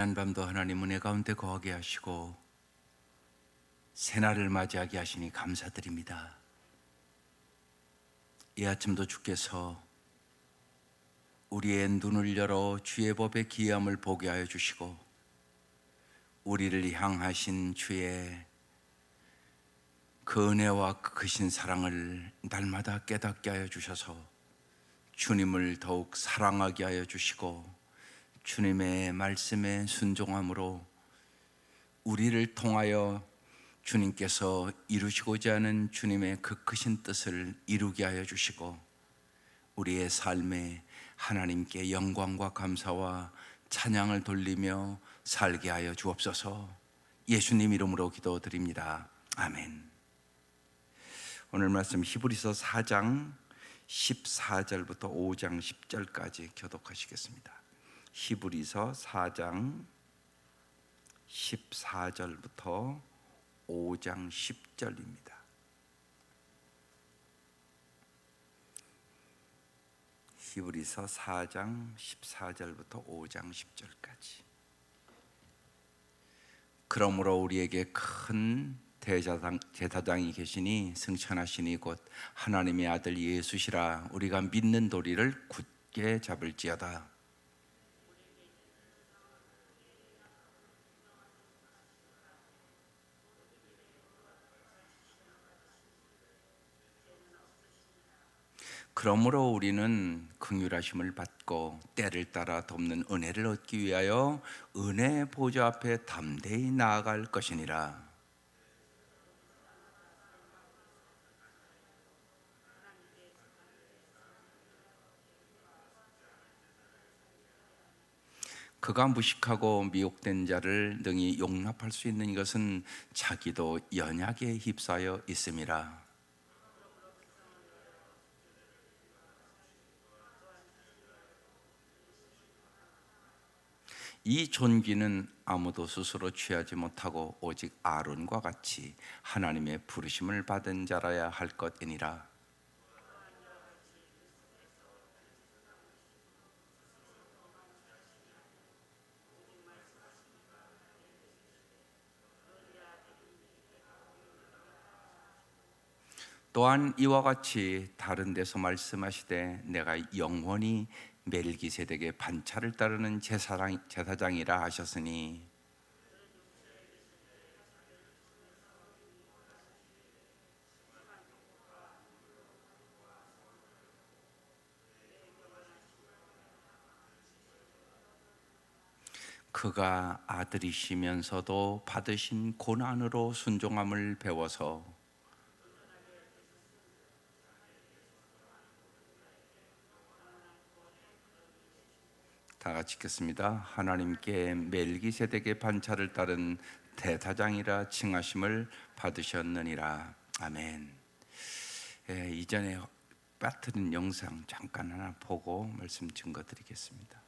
한 밤도 하나님 은혜 가운데 거하게 하시고 새날을 맞이하게 하시니 감사드립니다. 이 아침도 주께서 우리의 눈을 열어 주의 법의 기이함을 보게 하여 주시고 우리를 향하신 주의 그 은혜와 그 크신 사랑을 날마다 깨닫게 하여 주셔서 주님을 더욱 사랑하게 하여 주시고 주님의 말씀에 순종함으로 우리를 통하여 주님께서 이루시고자 하는 주님의 그 크신 뜻을 이루게 하여 주시고 우리의 삶에 하나님께 영광과 감사와 찬양을 돌리며 살게 하여 주옵소서. 예수님 이름으로 기도드립니다. 아멘. 오늘 말씀 히브리서 4장 14절부터 5장 10절까지 교독하시겠습니다. 히브리서 4장 14절부터 5장 10절입니다. 히브리서 4장 14절부터 5장 10절까지. 그러므로 우리에게 큰 제사장이 계시니 승천하시니 곧 하나님의 아들 예수시라. 우리가 믿는 도리를 굳게 잡을지어다. 그러므로 우리는 긍휼하심을 받고 때를 따라 돕는 은혜를 얻기 위하여 은혜 보좌 앞에 담대히 나아갈 것이니라. 그가 무식하고 미혹된 자를 능히 용납할 수 있는 것은 자기도 연약에 휩싸여 있음이라. 이 존귀는 아무도 스스로 취하지 못하고 오직 아론과 같이 하나님의 부르심을 받은 자라야 할 것이니라. 또한 이와 같이 다른 데서 말씀하시되 내가 영원히 멜기세덱의 반차를 따르는 제사장이라 하셨으니 그가 아들이시면서도 받으신 고난으로 순종함을 배워서 다 같이 읽겠습니다. 하나님께 멜기세덱의 반차를 따른 대사장이라 칭하심을 받으셨느니라. 아멘. 이전에 빠뜨린 영상 잠깐 하나 보고 말씀 증거드리겠습니다.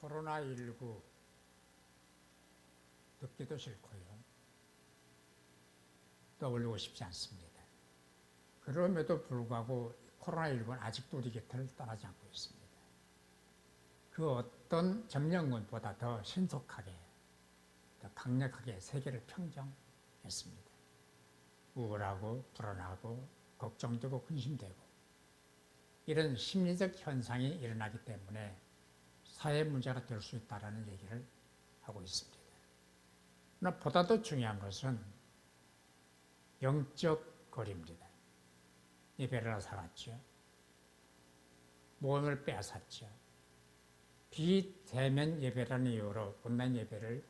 코로나19 듣기도 싫고요. 떠올리고 싶지 않습니다. 그럼에도 불구하고 코로나19는 아직도 우리 곁을 떠나지 않고 있습니다. 그 어떤 점령군보다 더 신속하게, 더 강력하게 세계를 평정했습니다. 우울하고 불안하고 걱정되고 근심되고 이런 심리적 현상이 일어나기 때문에 사회 문제가 될 수 있다는 얘기를 하고 있습니다. 그러나 보다도 중요한 것은 영적 거리입니다. 예배를 사갔죠. 모험을 빼앗았죠. 비대면 예배라는 이유로 온라인 예배를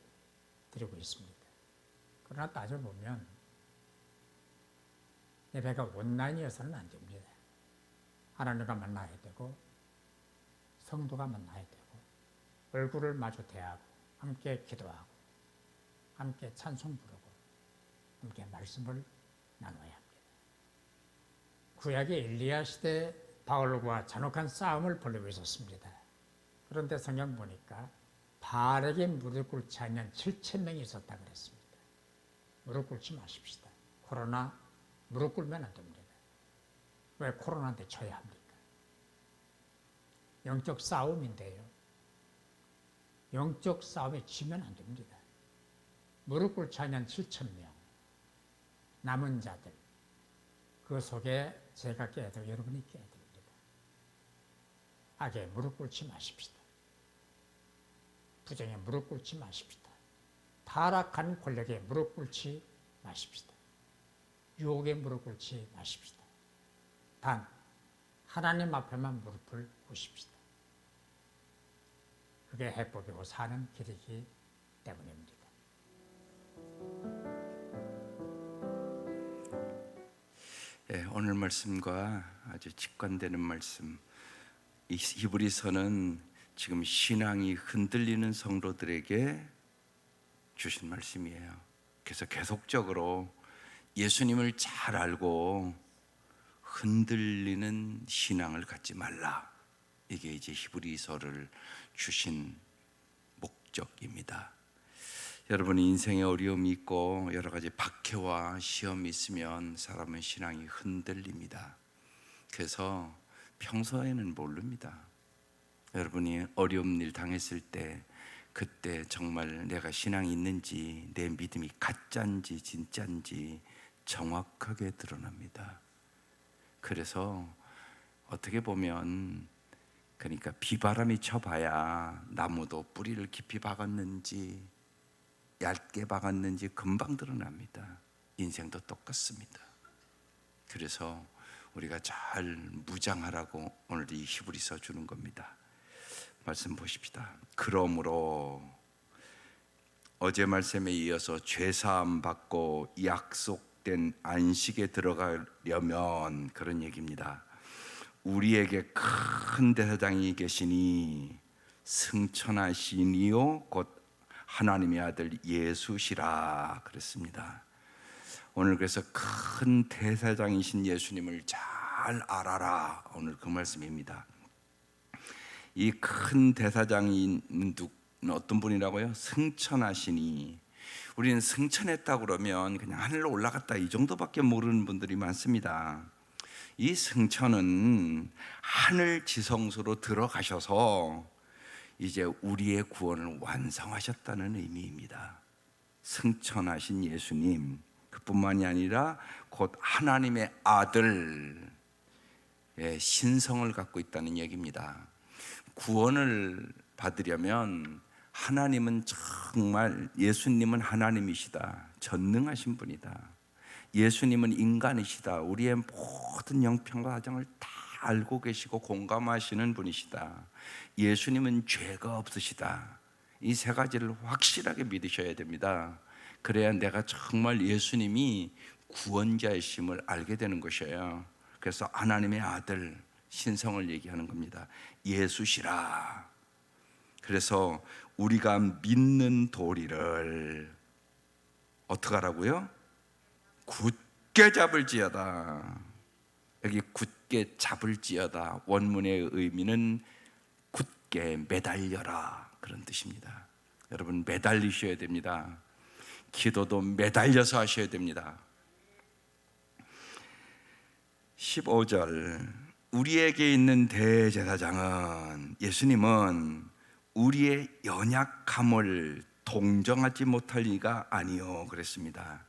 드리고 있습니다. 그러나 따져보면 예배가 온라인이어서는 안 됩니다. 하나님과 만나야 되고 성도가 만나야 되고 얼굴을 마주 대하고 함께 기도하고 함께 찬송 부르고 함께 말씀을 나눠야 합니다. 구약의 엘리야 시대 바울과 잔혹한 싸움을 벌이고 있었습니다. 그런데 성경 보니까 바알에게 무릎 꿇지 않는 7,000명이 있었다 그랬습니다. 무릎 꿇지 마십시다. 코로나 무릎 꿇으면 안 됩니다. 왜 코로나한테 져야 합니까? 영적 싸움인데요. 영적 싸움에 지면 안 됩니다. 무릎 꿇지 않은 7,000명 남은 자들 그 속에 제가 깨야 되고 여러분이 깨야 됩니다. 악에 무릎 꿇지 마십시다. 부정에 무릎 꿇지 마십시다. 타락한 권력에 무릎 꿇지 마십시다. 유혹에 무릎 꿇지 마십시다. 단 하나님 앞에만 무릎을 꿇으십시다. 그게 해법이고 사는 길이기 때문입니다. 예, 오늘 말씀과 아주 직관되는 말씀. 이 히브리서는 지금 신앙이 흔들리는 성도들에게 주신 말씀이에요. 그래서 계속적으로 예수님을 잘 알고 흔들리는 신앙을 갖지 말라. 이게 이제 히브리서를 주신 목적입니다. 여러분이 인생에 어려움이 있고 여러 가지 박해와 시험이 있으면 사람은 신앙이 흔들립니다. 그래서 평소에는 모릅니다. 여러분이 어려운 일 당했을 때 그때 정말 내가 신앙이 있는지 내 믿음이 가짜인지 진짜인지 정확하게 드러납니다. 그래서 어떻게 보면 그러니까 비바람이 쳐봐야 나무도 뿌리를 깊이 박았는지 얇게 박았는지 금방 드러납니다. 인생도 똑같습니다. 그래서 우리가 잘 무장하라고 오늘 이 히브리서 주는 겁니다. 말씀 보십시다. 그러므로 어제 말씀에 이어서 죄사함 받고 약속된 안식에 들어가려면 그런 얘기입니다. 우리에게 큰 대사장이 계시니 승천하시니요 곧 하나님의 아들 예수시라 그랬습니다. 오늘 그래서 큰 대사장이신 예수님을 잘 알아라. 오늘 그 말씀입니다. 이 큰 대사장이 어떤 분이라고요? 승천하시니. 우리는 승천했다고 그러면 그냥 하늘로 올라갔다 이 정도밖에 모르는 분들이 많습니다. 이 승천은 하늘 지성소로 들어가셔서 이제 우리의 구원을 완성하셨다는 의미입니다. 승천하신 예수님, 그뿐만이 아니라 곧 하나님의 아들의 신성을 갖고 있다는 얘기입니다. 구원을 받으려면 하나님은 정말, 예수님은 하나님이시다, 전능하신 분이다. 예수님은 인간이시다, 우리의 모든 형편과 사정을 다 알고 계시고 공감하시는 분이시다. 예수님은 죄가 없으시다. 이 세 가지를 확실하게 믿으셔야 됩니다. 그래야 내가 정말 예수님이 구원자이심을 알게 되는 것이에요. 그래서 하나님의 아들 신성을 얘기하는 겁니다. 예수시라. 그래서 우리가 믿는 도리를 어떻게 하라고요? 굳게 잡을지어다. 여기 굳게 잡을지어다 원문의 의미는 굳게 매달려라 그런 뜻입니다. 여러분 매달리셔야 됩니다. 기도도 매달려서 하셔야 됩니다. 15절 우리에게 있는 대제사장은, 예수님은 우리의 연약함을 동정하지 못할 리가 아니요 그랬습니다.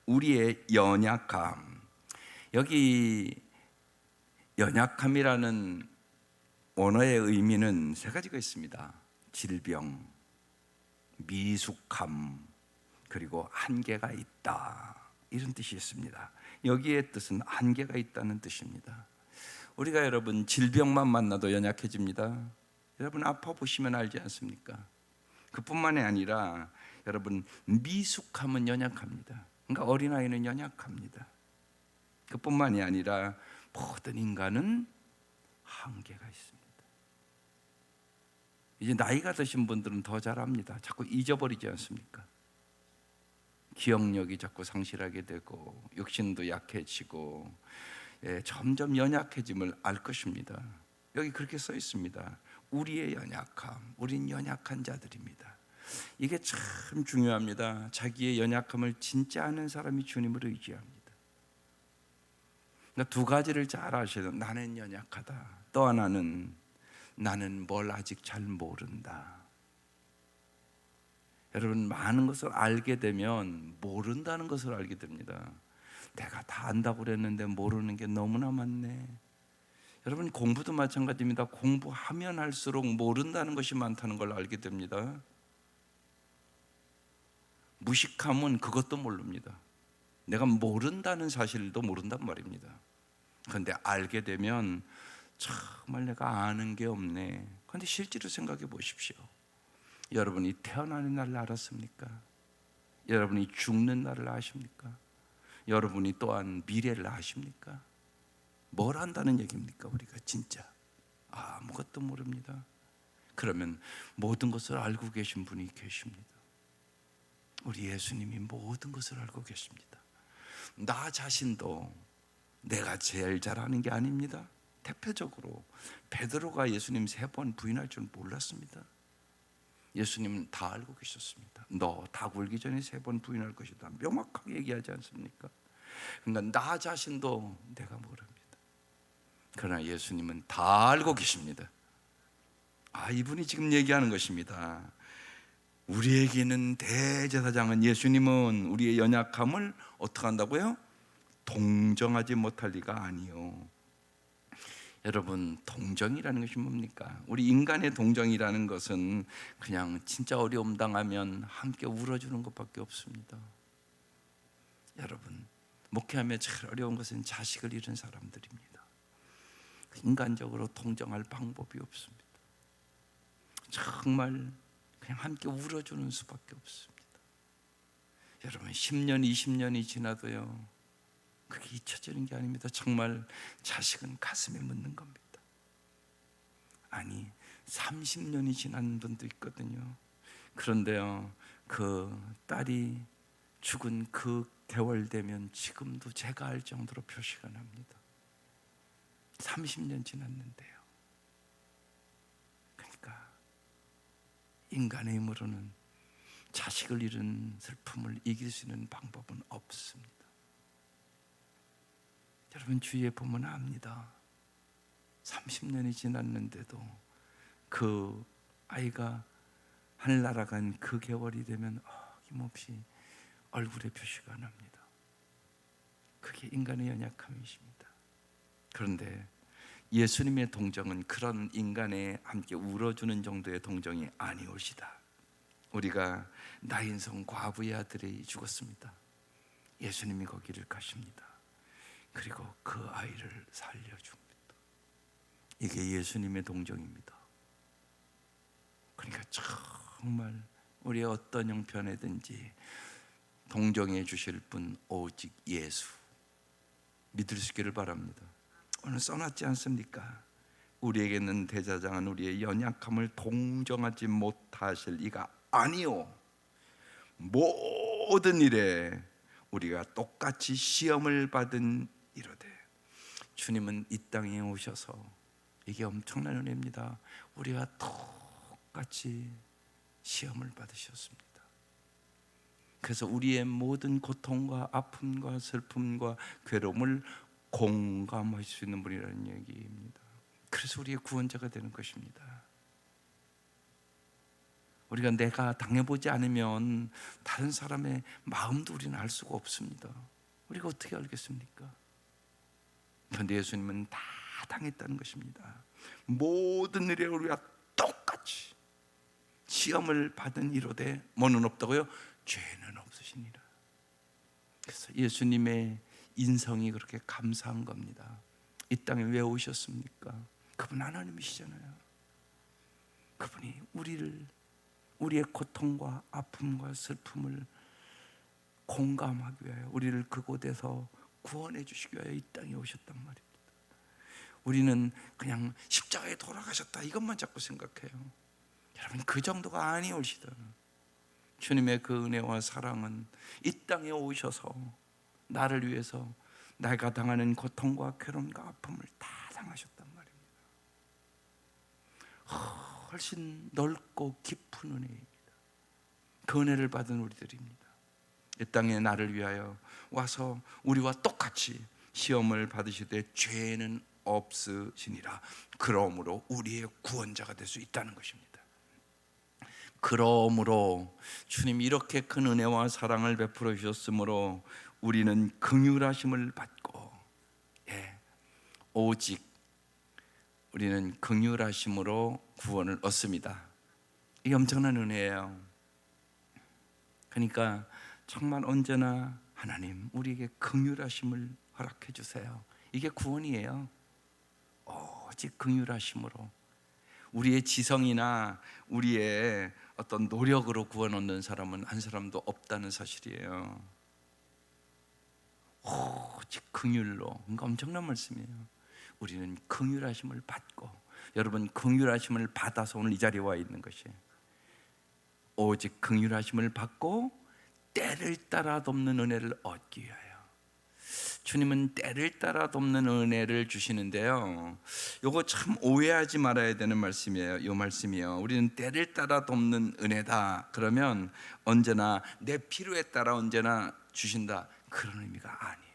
우리의 연약함, 여기 연약함이라는 원어의 의미는 세 가지가 있습니다. 질병, 미숙함, 그리고 한계가 있다, 이런 뜻이 있습니다. 여기의 뜻은 한계가 있다는 뜻입니다. 우리가 여러분 질병만 만나도 연약해집니다. 여러분 아파 보시면 알지 않습니까? 그뿐만이 아니라 여러분 미숙함은 연약합니다. 그러니까 어린아이는 연약합니다. 그뿐만이 아니라 모든 인간은 한계가 있습니다. 이제 나이가 드신 분들은 더 잘합니다. 자꾸 잊어버리지 않습니까? 기억력이 자꾸 상실하게 되고 육신도 약해지고 점점 연약해짐을 알 것입니다. 여기 그렇게 써 있습니다. 우리의 연약함, 우린 연약한 자들입니다. 이게 참 중요합니다. 자기의 연약함을 진짜 아는 사람이 주님을 의지합니다. 그러니까 두 가지를 잘 아셔야 돼요. 나는 연약하다. 또 하나는 나는 뭘 아직 잘 모른다. 여러분, 많은 것을 알게 되면 모른다는 것을 알게 됩니다. 내가 다 안다고 그랬는데 모르는 게 너무나 많네. 여러분, 공부도 마찬가지입니다. 공부하면 할수록 모른다는 것이 많다는 걸 알게 됩니다. 무식함은 그것도 모릅니다. 내가 모른다는 사실도 모른단 말입니다. 그런데 알게 되면 정말 내가 아는 게 없네. 그런데 실제로 생각해 보십시오. 여러분이 태어나는 날을 알았습니까? 여러분이 죽는 날을 아십니까? 여러분이 또한 미래를 아십니까? 뭘 안다는 얘기입니까? 우리가 진짜 아무것도 모릅니다. 그러면 모든 것을 알고 계신 분이 계십니다. 우리 예수님이 모든 것을 알고 계십니다. 나 자신도 내가 제일 잘하는 게 아닙니다. 대표적으로 베드로가 예수님 3번 부인할 줄 몰랐습니다. 예수님은 다 알고 계셨습니다. 너 다 굴기 전에 3번 부인할 것이다. 명확하게 얘기하지 않습니까? 그러니까 나 자신도 내가 모릅니다. 그러나 예수님은 다 알고 계십니다. 이분이 지금 얘기하는 것입니다. 우리에게는 대제사장은, 예수님은 우리의 연약함을 어떻게 한다고요? 동정하지 못할 리가 아니요. 여러분, 동정이라는 것이 뭡니까? 우리 인간의 동정이라는 것은 그냥 진짜 어려움 당하면 함께 울어주는 것밖에 없습니다. 여러분, 목회하며 제일 어려운 것은 자식을 잃은 사람들입니다. 인간적으로 동정할 방법이 없습니다. 정말 그냥 함께 울어주는 수밖에 없습니다. 여러분, 10년, 20년이 지나도요, 그게 잊혀지는 게 아닙니다. 정말 자식은 가슴에 묻는 겁니다. 아니, 30년이 지난 분도 있거든요. 그런데요, 그 딸이 죽은 그 개월 되면 지금도 제가 알 정도로 표시가 납니다. 30년 지났는데요. 그러니까 인간의 힘으로는 자식을 잃은 슬픔을 이길 수 있는 방법은 없습니다. 여러분, 주위에 보면 압니다. 30년이 지났는데도 그 아이가 하늘 날아간 그 개월이 되면 힘없이 얼굴에 표시가 납니다. 그게 인간의 연약함이십니다. 그런데 예수님의 동정은 그런 인간에 함께 울어주는 정도의 동정이 아니오시다. 우리가 나인성 과부의 아들이 죽었습니다. 예수님이 거기를 가십니다. 그리고 그 아이를 살려줍니다. 이게 예수님의 동정입니다. 그러니까 정말 우리의 어떤 형편에든지 동정해 주실 분 오직 예수, 믿을 수 있기를 바랍니다. 오늘 써놨지 않습니까? 우리에게는 대제사장은 우리의 연약함을 동정하지 못하실 이가 아니요, 모든 일에 우리가 똑같이 시험을 받은 이로되. 주님은 이 땅에 오셔서, 이게 엄청난 은혜입니다, 우리가 똑같이 시험을 받으셨습니다. 그래서 우리의 모든 고통과 아픔과 슬픔과 괴로움을 공감할 수 있는 분이라는 얘기입니다. 그래서 우리의 구원자가 되는 것입니다. 우리가 내가 당해보지 않으면 다른 사람의 마음도 우리는 알 수가 없습니다. 우리가 어떻게 알겠습니까? 그런데 예수님은 다 당했다는 것입니다. 모든 일에 우리가 똑같이 시험을 받은 이로되 뭐는 없다고요? 죄는 없으시니라. 그래서 예수님의 인성이 그렇게 감사한 겁니다. 이 땅에 왜 오셨습니까? 그분 하나님이시잖아요. 그분이 우리의 고통과 아픔과 슬픔을 공감하기 위하여, 우리를 그곳에서 구원해 주시기 위하여 이 땅에 오셨단 말입니다. 우리는 그냥 십자가에 돌아가셨다 이것만 자꾸 생각해요. 여러분, 그 정도가 아니오시다. 주님의 그 은혜와 사랑은 이 땅에 오셔서 나를 위해서 내가 당하는 고통과 괴로움과 아픔을 다 당하셨단 말입니다. 훨씬 넓고 깊은 은혜입니다. 그 은혜를 받은 우리들입니다. 이 땅에 나를 위하여 와서 우리와 똑같이 시험을 받으시되 죄는 없으시니라. 그러므로 우리의 구원자가 될 수 있다는 것입니다. 그러므로 주님이 이렇게 큰 은혜와 사랑을 베풀어 주셨으므로 우리는 긍휼하심을 받고, 오직 우리는 긍휼하심으로 구원을 얻습니다. 이게 엄청난 은혜예요. 그러니까 정말 언제나 하나님 우리에게 긍휼하심을 허락해 주세요. 이게 구원이에요. 오직 긍휼하심으로. 우리의 지성이나 우리의 어떤 노력으로 구원 얻는 사람은 한 사람도 없다는 사실이에요. 오직 긍휼로. 그러니까 엄청난 말씀이에요. 우리는 긍휼하심을 받고, 여러분 긍휼하심을 받아서 오늘 이 자리에 와 있는 것이에요. 오직 긍휼하심을 받고 때를 따라 돕는 은혜를 얻기 위하여. 주님은 때를 따라 돕는 은혜를 주시는데요, 요거 참 오해하지 말아야 되는 말씀이에요. 이 말씀이요, 우리는 때를 따라 돕는 은혜다 그러면 언제나 내 필요에 따라 언제나 주신다, 그런 의미가 아니에요.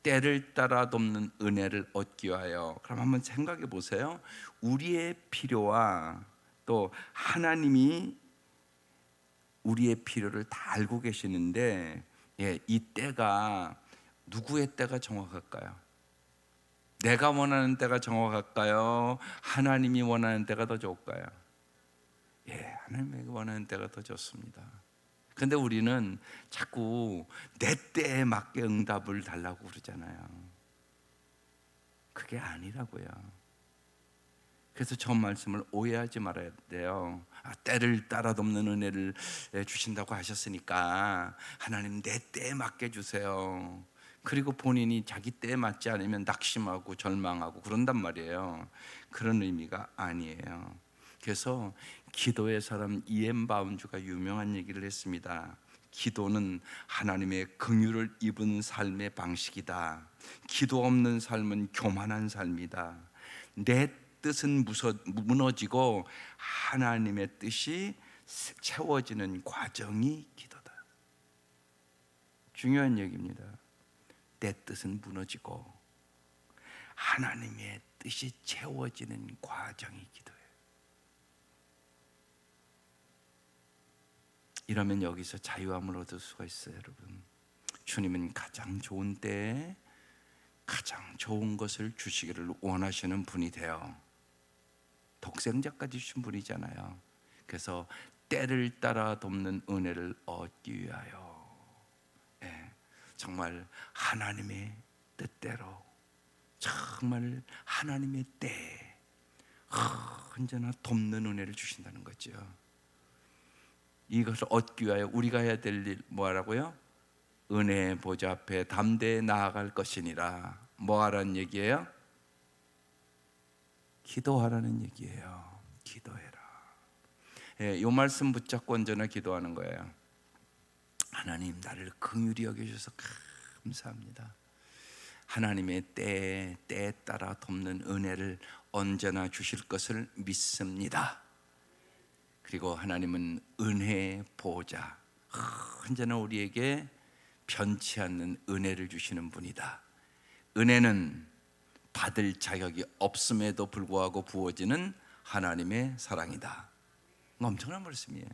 때를 따라 돕는 은혜를 얻기 위하여. 그럼 한번 생각해 보세요. 우리의 필요와 또 하나님이 우리의 필요를 다 알고 계시는데, 이 때가 누구의 때가 정확할까요? 내가 원하는 때가 정확할까요? 하나님이 원하는 때가 더 좋을까요? 하나님이 원하는 때가 더 좋습니다. 근데 우리는 자꾸 내 때에 맞게 응답을 달라고 그러잖아요. 그게 아니라고요. 그래서 저 말씀을 오해하지 말아야 돼요. 때를 따라 돕는 은혜를 주신다고 하셨으니까 하나님 내 때에 맞게 주세요. 그리고 본인이 자기 때에 맞지 않으면 낙심하고 절망하고 그런단 말이에요. 그런 의미가 아니에요. 그래서 기도의 사람 이엠 바운주가 유명한 얘기를 했습니다. 기도는 하나님의 긍휼을 입은 삶의 방식이다. 기도 없는 삶은 교만한 삶이다. 내 뜻은 무너지고 하나님의 뜻이 채워지는 과정이 기도다. 중요한 얘기입니다. 내 뜻은 무너지고 하나님의 뜻이 채워지는 과정이 기도예요. 이러면 여기서 자유함을 얻을 수가 있어요, 여러분. 주님은 가장 좋은 때에 가장 좋은 것을 주시기를 원하시는 분이 돼요. 독생자까지 주신 분이잖아요. 그래서 때를 따라 돕는 은혜를 얻기 위하여, 정말 하나님의 뜻대로, 정말 하나님의 때에 언제나 돕는 은혜를 주신다는 거죠. 이것을 얻기 위하여 우리가 해야 될 일 뭐하라고요? 은혜의 보좌 앞에 담대히 나아갈 것이니라. 뭐하라는 얘기예요? 기도하라는 얘기예요. 기도해라. 이 말씀 붙잡고 언제나 기도하는 거예요. 하나님 나를 긍휼히 여겨주셔서 감사합니다. 하나님의 때에 따라 돕는 은혜를 언제나 주실 것을 믿습니다. 그리고 하나님은 은혜의 보좌, 언제나 우리에게 변치 않는 은혜를 주시는 분이다. 은혜는 받을 자격이 없음에도 불구하고 부어지는 하나님의 사랑이다. 엄청난 말씀이에요.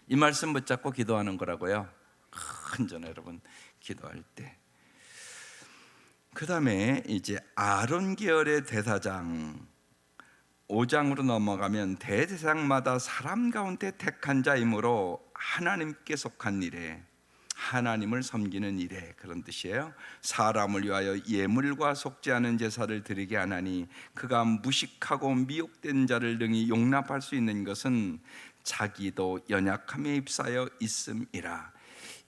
이 말씀 붙잡고 기도하는 거라고요. 언제나 여러분 기도할 때. 그 다음에 이제 아론 계열의 대사장 5장으로 넘어가면 대제사장마다 사람 가운데 택한 자이므로 하나님께 속한 일에, 하나님을 섬기는 일에, 그런 뜻이에요. 사람을 위하여 예물과 속지 않은 제사를 드리게 하나니 그가 무식하고 미혹된 자를 능히 용납할 수 있는 것은 자기도 연약함에 휩싸여 있음이라.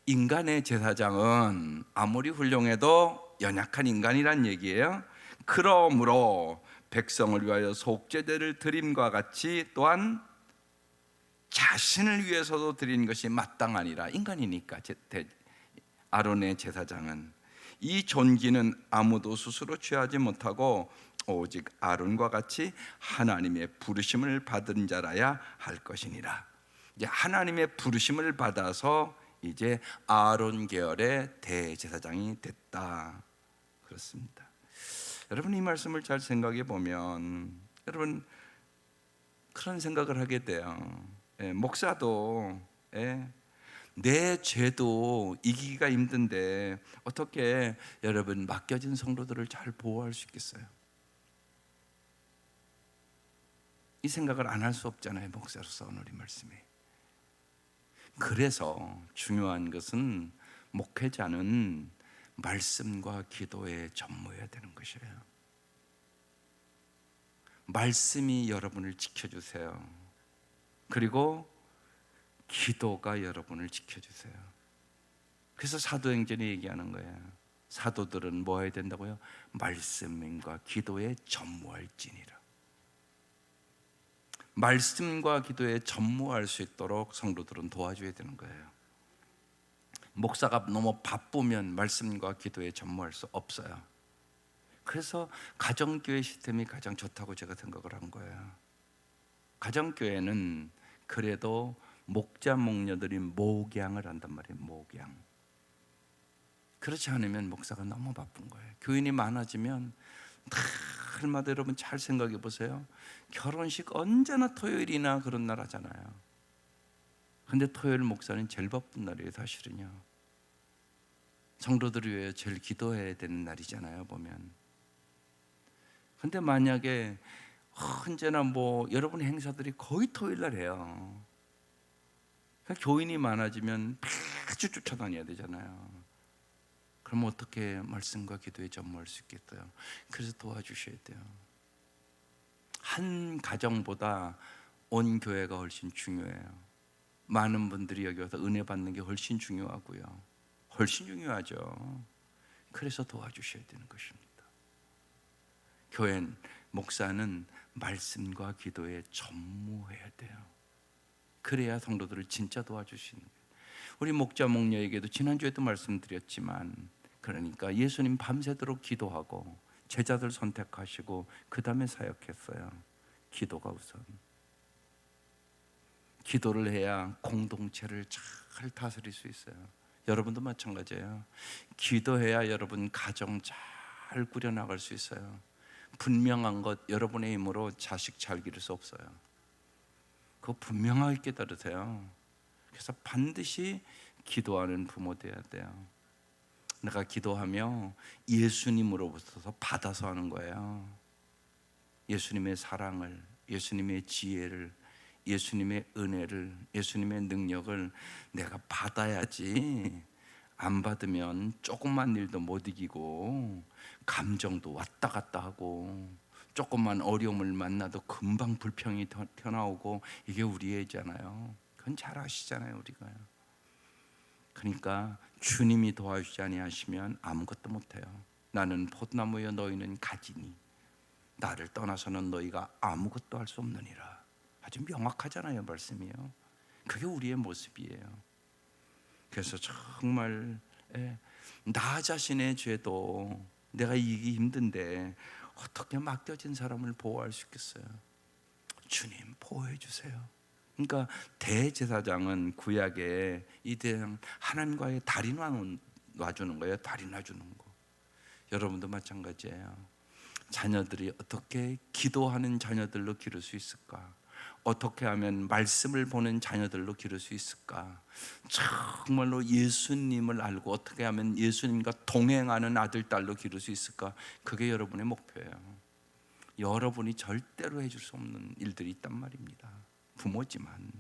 인간의 제사장은 아무리 훌륭해도 연약한 인간이란 얘기예요. 그러므로 백성을 위하여 속죄제를 드림과 같이 또한 자신을 위해서도 드린 것이 마땅하니라. 인간이니까 아론의 제사장은 이 존귀는 아무도 스스로 취하지 못하고 오직 아론과 같이 하나님의 부르심을 받은 자라야 할 것이니라. 이제 하나님의 부르심을 받아서 이제 아론 계열의 대제사장이 됐다. 그렇습니다. 여러분 이 말씀을 잘 생각해 보면 여러분 그런 생각을 하게 돼요. 목사도 내 죄도 이기기가 힘든데 어떻게 여러분 맡겨진 성도들을 잘 보호할 수 있겠어요? 이 생각을 안 할 수 없잖아요. 목사로서 오늘 이 말씀에. 그래서 중요한 것은 목회자는 말씀과 기도에 전무해야 되는 것이에요. 말씀이 여러분을 지켜주세요. 그리고 기도가 여러분을 지켜주세요. 그래서 사도행전이 얘기하는 거예요. 사도들은 뭐 해야 된다고요? 말씀과 기도에 전무할지니라. 말씀과 기도에 전무할 수 있도록 성도들은 도와줘야 되는 거예요. 목사가 너무 바쁘면 말씀과 기도에 전무할 수 없어요. 그래서 가정교회 시스템이 가장 좋다고 제가 생각을 한 거예요. 가정교회는 그래도 목자 목녀들이 목양을 한단 말이에요. 목양. 그렇지 않으면 목사가 너무 바쁜 거예요. 교인이 많아지면 날마다 여러분 잘 생각해 보세요. 결혼식 언제나 토요일이나 그런 날 하잖아요. 근데 토요일 목사는 제일 바쁜 날이에요. 사실은요. 성도들을 위해 제일 기도해야 되는 날이잖아요. 보면. 근데 만약에 언제나 뭐 여러분 행사들이 거의 토요일 날 해요. 그러니까 교인이 많아지면 매주 쫓아다녀야 되잖아요. 그럼 어떻게 말씀과 기도에 전무할 수 있겠어요? 그래서 도와주셔야 돼요. 한 가정보다 온 교회가 훨씬 중요해요. 많은 분들이 여기 와서 은혜 받는 게 훨씬 중요하고요. 훨씬 중요하죠. 그래서 도와주셔야 되는 것입니다. 교회 목사는 말씀과 기도에 전무해야 돼요. 그래야 성도들을 진짜 도와주시는 거예요. 우리 목자 목녀에게도 지난주에도 말씀드렸지만, 그러니까 예수님 밤새도록 기도하고 제자들 선택하시고 그 다음에 사역했어요. 기도가 우선. 기도를 해야 공동체를 잘 다스릴 수 있어요. 여러분도 마찬가지예요. 기도해야 여러분 가정 잘 꾸려나갈 수 있어요. 분명한 것, 여러분의 힘으로 자식 잘 기를 수 없어요. 그거 분명하게 깨달으세요. 그래서 반드시 기도하는 부모 되어야 돼요. 내가 기도하며 예수님으로부터 받아서 하는 거예요. 예수님의 사랑을, 예수님의 지혜를, 예수님의 은혜를, 예수님의 능력을 내가 받아야지. 안 받으면 조금만 일도 못 이기고 감정도 왔다 갔다 하고 조금만 어려움을 만나도 금방 불평이 튀어나오고 이게 우리의 죄잖아요. 그건 잘 아시잖아요, 우리가요. 그러니까 주님이 도와주지 아니하시면 아무것도 못해요. 나는 포도나무여 너희는 가지니 나를 떠나서는 너희가 아무것도 할 수 없느니라. 아주 명확하잖아요, 말씀이요. 그게 우리의 모습이에요. 그래서 정말 나 자신의 죄도 내가 이기기 힘든데 어떻게 맡겨진 사람을 보호할 수 있겠어요? 주님 보호해 주세요. 그러니까 대제사장은 구약에 이 대상 하나님과의 다리 놔주는 거예요. 다리 놔주는 거. 여러분도 마찬가지예요. 자녀들이 어떻게 기도하는 자녀들로 기를 수 있을까? 어떻게 하면 말씀을 보는 자녀들로 기를 수 있을까? 정말로 예수님을 알고 어떻게 하면 예수님과 동행하는 아들, 딸로 기를 수 있을까? 그게 여러분의 목표예요. 여러분이 절대로 해줄 수 없는 일들이 있단 말입니다. 부모지만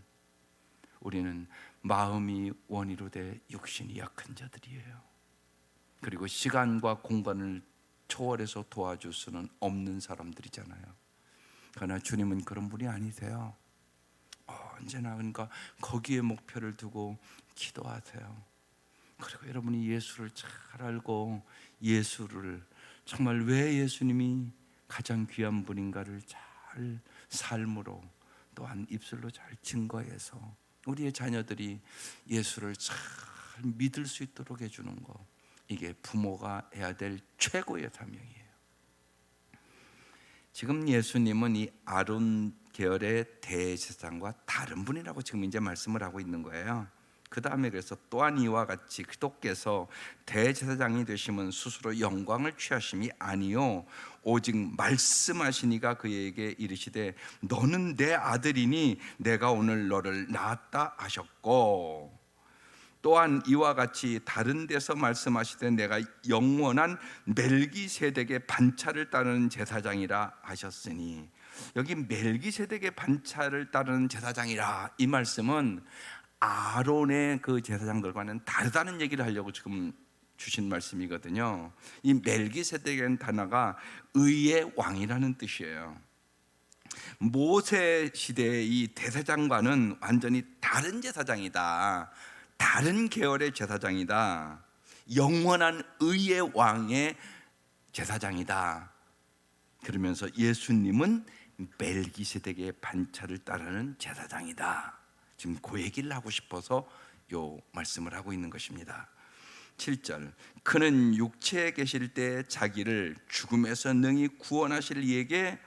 우리는 마음이 원이로 돼 육신이 약한 자들이에요. 그리고 시간과 공간을 초월해서 도와줄 수는 없는 사람들이잖아요. 그러나 주님은 그런 분이 아니세요. 언제나 그러니까 거기에 목표를 두고 기도하세요. 그리고 여러분이 예수를 잘 알고 예수를 정말 왜 예수님이 가장 귀한 분인가를 잘 삶으로 또한 입술로 잘 증거해서 우리의 자녀들이 예수를 잘 믿을 수 있도록 해주는 거, 이게 부모가 해야 될 최고의 사명이에요. 지금 예수님은 이 아론 계열의 대제사장과 다른 분이라고 지금 이제 말씀을 하고 있는 거예요. 그 다음에 그래서 또한 이와 같이 그도께서 대제사장이 되심은 스스로 영광을 취하심이 아니요 오직 말씀하시니가 그에게 이르시되 너는 내 아들이니 내가 오늘 너를 낳았다 하셨고, 또한 이와 같이 다른 데서 말씀하시되 내가 영원한 멜기세덱의 반차를 따르는 제사장이라 하셨으니, 여기 멜기세덱의 반차를 따르는 제사장이라 이 말씀은 아론의 그 제사장들과는 다르다는 얘기를 하려고 지금 주신 말씀이거든요. 이 멜기세덱의 단어가 의의 왕이라는 뜻이에요. 모세 시대의 이 대제사장과는 완전히 다른 제사장이다, 다른 계열의 제사장이다, 영원한 의의 왕의 제사장이다. 그러면서 예수님은 멜기세덱의 반차를 따르는 제사장이다. 지금 그 얘기를 하고 싶어서 요 말씀을 하고 있는 것입니다. 7절, 그는 육체에 계실 때 자기를 죽음에서 능히 구원하실 이에게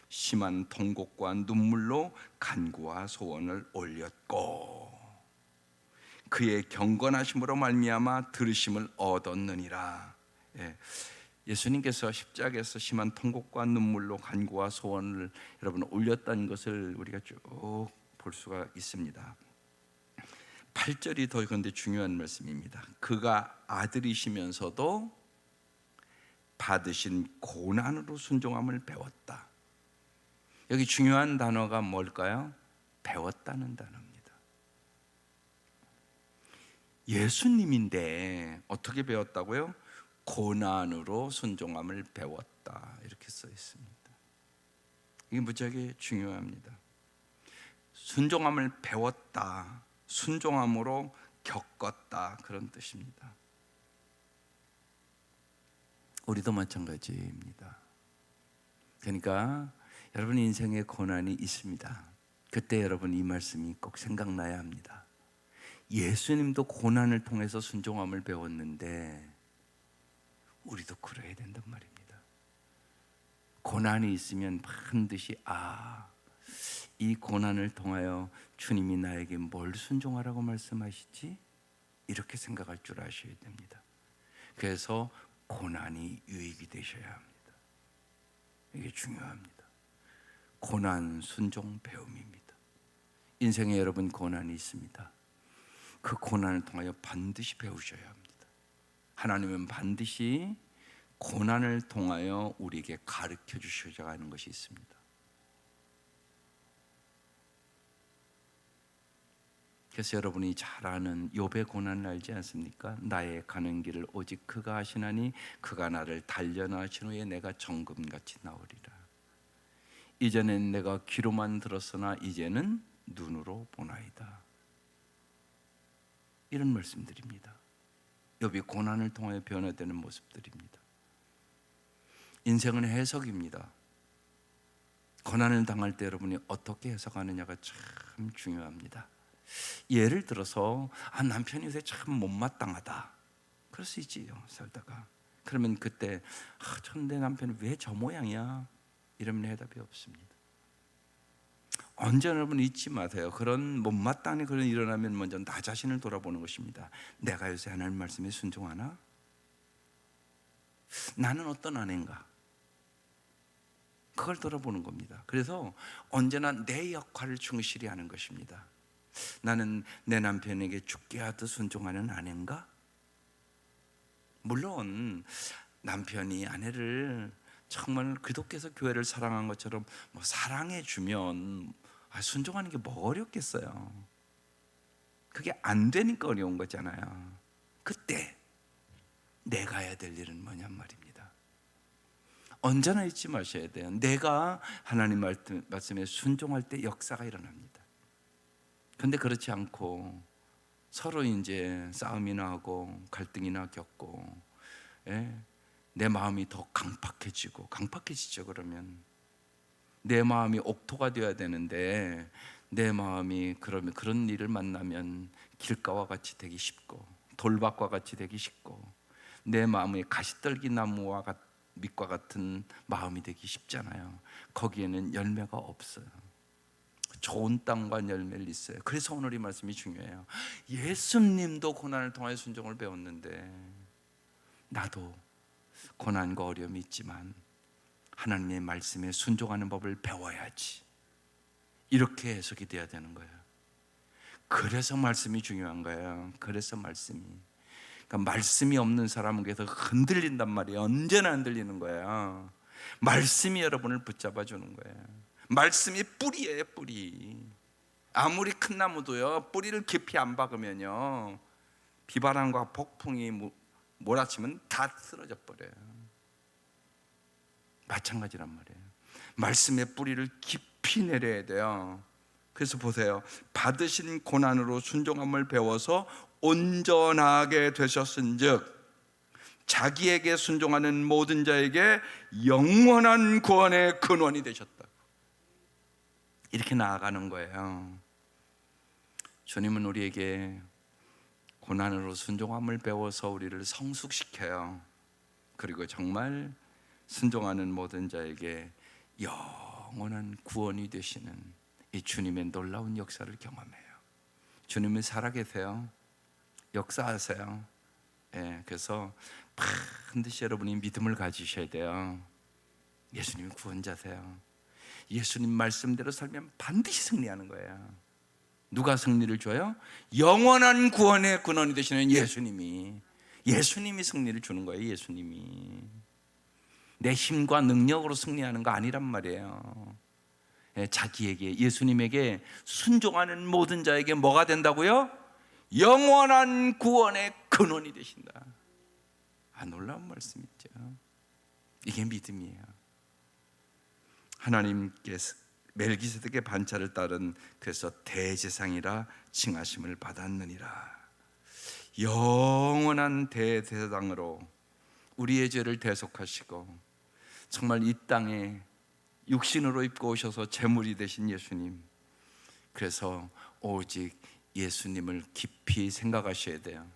심한 통곡과 눈물로 간구와 소원을 올렸고 그의 경건하심으로 말미암아 들으심을 얻었느니라. 예수님께서 십자가에서 심한 통곡과 눈물로 간구와 소원을 여러분 올렸다는 것을 우리가 쭉 볼 수가 있습니다. 8절이 더 그런데 중요한 말씀입니다. 그가 아들이시면서도 받으신 고난으로 순종함을 배웠다. 여기 중요한 단어가 뭘까요? 배웠다는 단어입니다. 예수님인데 어떻게 배웠다고요? 고난으로 순종함을 배웠다, 이렇게 써 있습니다. 이게 무지하게 중요합니다. 순종함을 배웠다, 순종함으로 겪었다, 그런 뜻입니다. 우리도 마찬가지입니다. 그러니까 여러분 인생에 고난이 있습니다. 그때 여러분 이 말씀이 꼭 생각나야 합니다. 예수님도 고난을 통해서 순종함을 배웠는데 우리도 그래야 된단 말입니다. 고난이 있으면 반드시 이 고난을 통하여 주님이 나에게 뭘 순종하라고 말씀하시지? 이렇게 생각할 줄 아셔야 됩니다. 그래서 고난이 유익이 되셔야 합니다. 이게 중요합니다. 고난 순종 배움입니다. 인생에 여러분 고난이 있습니다. 그 고난을 통하여 반드시 배우셔야 합니다. 하나님은 반드시 고난을 통하여 우리에게 가르쳐 주셔야 하는 것이 있습니다. 그래서 여러분이 잘 아는 욥의 고난을 알지 않습니까? 나의 가는 길을 오직 그가 하시나니 그가 나를 단련하신 후에 내가 정금같이 나오리라. 이전엔 내가 귀로만 들었으나 이제는 눈으로 보나이다. 이런 말씀들입니다. 욥이 고난을 통하여 변화되는 모습들입니다. 인생은 해석입니다. 고난을 당할 때 여러분이 어떻게 해석하느냐가 참 중요합니다. 예를 들어서 남편이 요새 참 못마땅하다, 그럴 수 있지요. 살다가 그러면 그때 전 내 남편이 왜 저 모양이야? 이러면 해답이 없습니다. 언제나 여러분 잊지 마세요. 그런 못마땅한 그런 일이 일어나면 먼저 나 자신을 돌아보는 것입니다. 내가 요새 하나님 말씀에 순종하나? 나는 어떤 아내인가? 그걸 돌아보는 겁니다. 그래서 언제나 내 역할을 충실히 하는 것입니다. 나는 내 남편에게 죽게 하듯 순종하는 아내인가? 물론 남편이 아내를 정말 그도께서 교회를 사랑한 것처럼 사랑해 주면 순종하는 게 뭐 어렵겠어요. 그게 안 되니까 어려운 거잖아요. 그때 내가 해야 될 일은 뭐냔 말입니다. 언제나 잊지 마셔야 돼요. 내가 하나님 말씀에 순종할 때 역사가 일어납니다. 근데 그렇지 않고 서로 이제 싸움이나 하고 갈등이나 겪고, 내 마음이 더 강팍해지죠. 그러면 내 마음이 옥토가 되어야 되는데 내 마음이 그러면 그런 일을 만나면 길가와 같이 되기 쉽고 돌밭과 같이 되기 쉽고 내 마음이 가시떨기 나무와 밑과 같은 마음이 되기 쉽잖아요. 거기에는 열매가 없어요. 좋은 땅과 열매를 있어요. 그래서 오늘 이 말씀이 중요해요. 예수님도 고난을 통하여 순종을 배웠는데 나도 고난과 어려움이 있지만 하나님의 말씀에 순종하는 법을 배워야지, 이렇게 해석이 돼야 되는 거예요. 그래서 말씀이 중요한 거예요. 그래서 말씀이, 그러니까 말씀이 없는 사람은 계속 흔들린단 말이에요. 언제나 흔들리는 거예요. 말씀이 여러분을 붙잡아 주는 거예요. 말씀이 뿌리예요. 뿌리. 아무리 큰 나무도요, 뿌리를 깊이 안 박으면요, 비바람과 폭풍이 몰아치면 다 쓰러져 버려요. 마찬가지란 말이에요. 말씀의 뿌리를 깊이 내려야 돼요. 그래서 보세요. 받으신 고난으로 순종함을 배워서 온전하게 되셨은즉 자기에게 순종하는 모든 자에게 영원한 구원의 근원이 되셨다. 이렇게 나아가는 거예요. 주님은 우리에게 고난으로 순종함을 배워서 우리를 성숙시켜요. 그리고 정말 순종하는 모든 자에게 영원한 구원이 되시는 이 주님의 놀라운 역사를 경험해요. 주님은 살아계세요. 역사하세요. 그래서 반드시 여러분이 믿음을 가지셔야 돼요. 예수님이 구원자세요. 예수님 말씀대로 살면 반드시 승리하는 거예요. 누가 승리를 줘요? 영원한 구원의 근원이 되시는 예수님이 승리를 주는 거예요. 예수님이 내 힘과 능력으로 승리하는 거 아니란 말이에요. 자기에게, 예수님에게 순종하는 모든 자에게 뭐가 된다고요? 영원한 구원의 근원이 되신다. 놀라운 말씀이죠. 이게 믿음이에요. 하나님께서 멜기세덱의 반차를 따른, 그래서 대제사장이라 칭하심을 받았느니라. 영원한 대제사장으로 우리의 죄를 대속하시고 정말 이 땅에 육신으로 입고 오셔서 제물이 되신 예수님, 그래서 오직 예수님을 깊이 생각하셔야 돼요.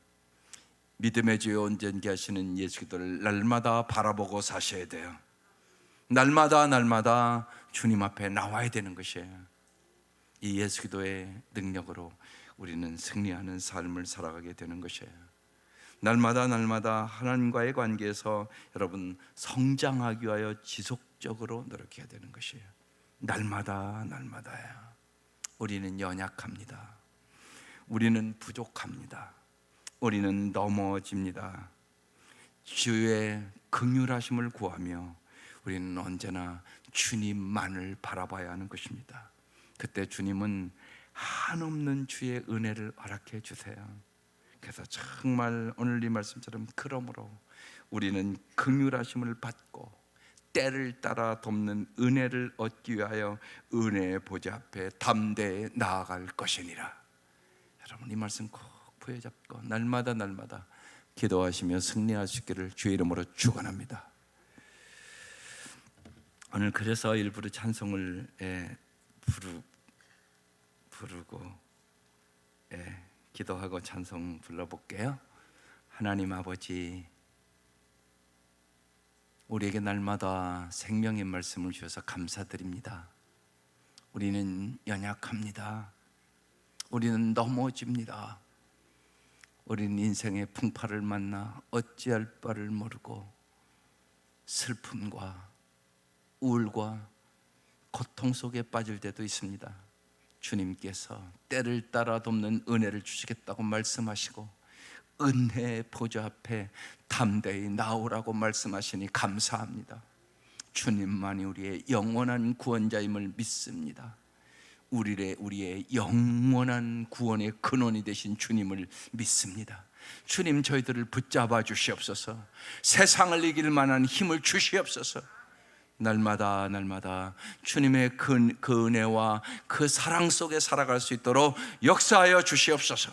믿음의 주여 온전케 하시는 예수 그리스도를 날마다 바라보고 사셔야 돼요. 날마다 주님 앞에 나와야 되는 것이에요. 이 예수 그리스도의 능력으로 우리는 승리하는 삶을 살아가게 되는 것이에요. 날마다 하나님과의 관계에서 여러분 성장하기 위하여 지속적으로 노력해야 되는 것이에요. 날마다요. 우리는 연약합니다. 우리는 부족합니다. 우리는 넘어집니다. 주의 긍휼하심을 구하며 우리는 언제나 주님만을 바라봐야 하는 것입니다. 그때 주님은 한없는 주의 은혜를 허락해 주세요. 그래서 정말 오늘 이 말씀처럼, 그러므로 우리는 긍휼하심을 받고 때를 따라 돕는 은혜를 얻기 위하여 은혜의 보좌 앞에 담대히 나아갈 것이니라. 여러분 이 말씀 꼭 부여잡고 날마다 기도하시며 승리할 수 있기를 주의 이름으로 축원합니다. 오늘 그래서 일부러 찬송을 부르고 기도하고 찬송 불러볼게요. 하나님 아버지, 우리에게 날마다 생명의 말씀을 주셔서 감사드립니다. 우리는 연약합니다. 우리는 넘어집니다. 우리는 인생의 풍파를 만나 어찌할 바를 모르고 슬픔과 우울과 고통 속에 빠질 때도 있습니다. 주님께서 때를 따라 돕는 은혜를 주시겠다고 말씀하시고 은혜의 보좌 앞에 담대히 나오라고 말씀하시니 감사합니다. 주님만이 우리의 영원한 구원자임을 믿습니다. 우리의 영원한 구원의 근원이 되신 주님을 믿습니다. 주님, 저희들을 붙잡아 주시옵소서. 세상을 이길 만한 힘을 주시옵소서. 날마다 주님의 그 은혜와 그 사랑 속에 살아갈 수 있도록 역사하여 주시옵소서.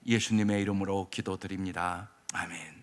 예수님의 이름으로 기도드립니다. 아멘.